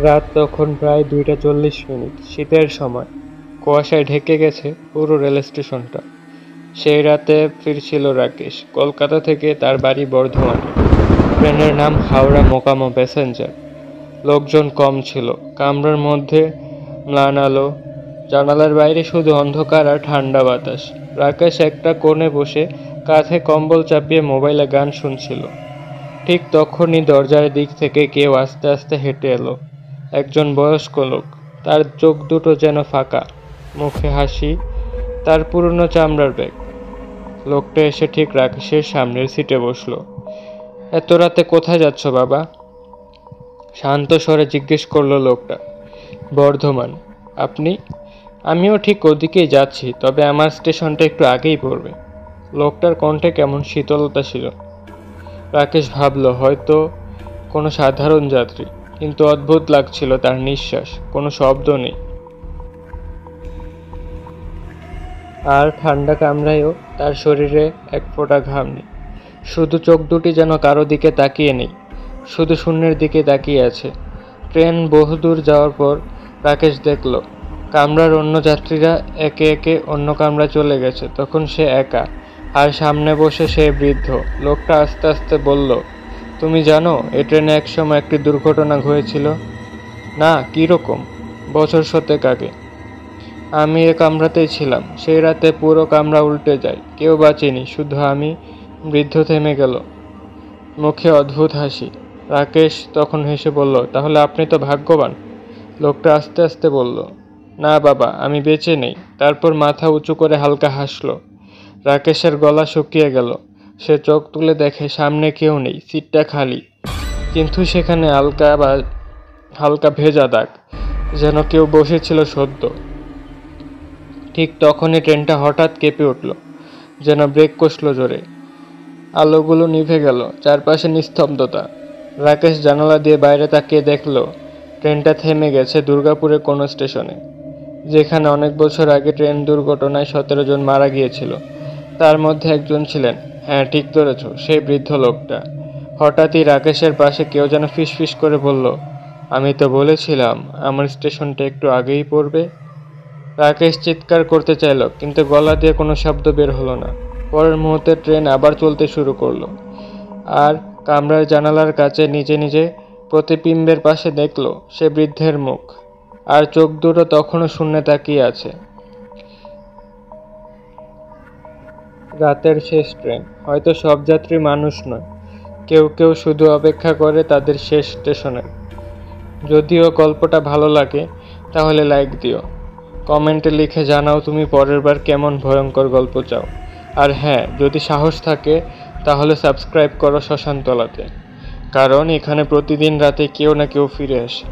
রাত তখন প্রায় 2:40। শীতের সময়, কুয়াশায় ঢেকে গেছে পুরো রেল স্টেশনটা। সেই রাতে ফিরছিল রাকেশ কলকাতা থেকে, তার বাড়ি বর্ধমানে। ট্রেনের নাম হাওড়া মোকামা প্যাসেঞ্জার। লোকজন কম ছিল, কামরার মধ্যে ম্লান আলো, জানালার বাইরে শুধু অন্ধকার আর ঠান্ডা বাতাস। রাকেশ একটা কোণে বসে কাঁধে কম্বল চাপিয়ে মোবাইলে গান শুনছিল। ঠিক তখনই দরজার দিক থেকে কেউ আস্তে আস্তে হেঁটে এলো। একজন বয়স্ক লোক, তার চোখ দুটো যেন ফাঁকা, মুখে হাসি, তার পুরনো চামড়ার ব্যাগ। লোকটা এসে ঠিক রাকেশের সামনের সিটে বসলো। এত রাতে কোথায় যাচ্ছ বাবা? শান্ত স্বরে জিজ্ঞেস করলো লোকটা। বর্ধমান। আপনি? আমিও ঠিক ওদিকেই যাচ্ছি, তবে আমার স্টেশনটা একটু আগেই পড়বে। লোকটার কণ্ঠে কেমন শীতলতা ছিল। রাকেশ ভাবল হয়তো কোনো সাধারণ যাত্রী, কিন্তু অদ্ভুত লাগছিল তার নিঃশ্বাস, কোনো শব্দ নেই। আর ঠান্ডা কামড়ায়ও তার শরীরে এক ফোঁটা ঘাম নেই। শুধু চোখ দুটি যেন কারো দিকে তাকিয়ে নেই, শুধু শূন্যের দিকে তাকিয়ে আছে। ট্রেন বহুদূর যাওয়ার পর রাকেশ দেখল কামরার অন্য যাত্রীরা একে একে অন্য কামরায় চলে গেছে। তখন সে একা, আর সামনে বসে সে বৃদ্ধ। লোকটা আস্তে আস্তে বলল, তুমি জানো এ ট্রেনে একসময় একটি দুর্ঘটনা হয়েছিল? না, কীরকম? বছর 7 আগে। আমি এ কামরাতেই ছিলাম। সেই রাতে পুরো কামরা উল্টে যায়, কেউ বাঁচেনি, শুধু আমি। বৃদ্ধ থেমে গেল, মুখে অদ্ভুত হাসি। রাকেশ তখন হেসে বলল, তাহলে আপনি তো ভাগ্যবান। লোকটা আস্তে আস্তে বলল, না বাবা, আমি বেঁচে নেই। তারপর মাথা উঁচু করে হালকা হাসল। রাকেশের গলা শুকিয়ে গেল। সে চোখ তুলে দেখে সামনে কেউ নেই, সিটটা খালি, কিন্তু সেখানে হালকা ভেজা দাগ, যেন কেউ বসেছিল সদ্য। ঠিক তখনই ট্রেনটা হঠাৎ কেঁপে উঠল, যেন ব্রেক কষল জোরে। আলোগুলো নিভে গেল, চারপাশে নিস্তব্ধতা। রাকেশ জানালা দিয়ে বাইরে তাকিয়ে দেখল ট্রেনটা থেমে গেছে দুর্গাপুরের কোনো স্টেশনে, যেখানে অনেক বছর আগে ট্রেন দুর্ঘটনায় 17 জন মারা গিয়েছিল। তার মধ্যে একজন ছিলেন, হ্যাঁ ঠিক ধরেছ, সেই বৃদ্ধ লোকটা। হঠাৎই রাকেশের পাশে কেউ যেন ফিসফিস করে বলল, আমি তো বলেছিলাম আমার স্টেশনটা একটু আগেই পড়বে। রাকেশ চিৎকার করতে চাইল, কিন্তু গলা দিয়ে কোনো শব্দ বের হলো না। পরের মুহূর্তে ট্রেন আবার চলতে শুরু করলো, আর কামরার জানালার কাছে নিজে নিজে প্রতিবিম্বের পাশে দেখল সে বৃদ্ধের মুখ, আর চোখ দুটো তখনও শূন্যে তাকিয়ে আছে। রাতের শেষ ট্রেন। হয়তো সব যাত্রী মানুষ নয়, কেউ কেউ শুধু অপেক্ষা করে তাদের শেষ স্টেশনে। যদিও গল্পটা ভালো লাগে তাহলে লাইক দিও, কমেন্টে লিখে জানাও তুমি পরের বার কেমন ভয়ঙ্কর গল্প চাও। আর হ্যাঁ, যদি সাহস থাকে তাহলে সাবস্ক্রাইব করো শ্মশানতলাতে, কারণ এখানে প্রতিদিন রাতে কেউ না কেউ ফিরে আসে।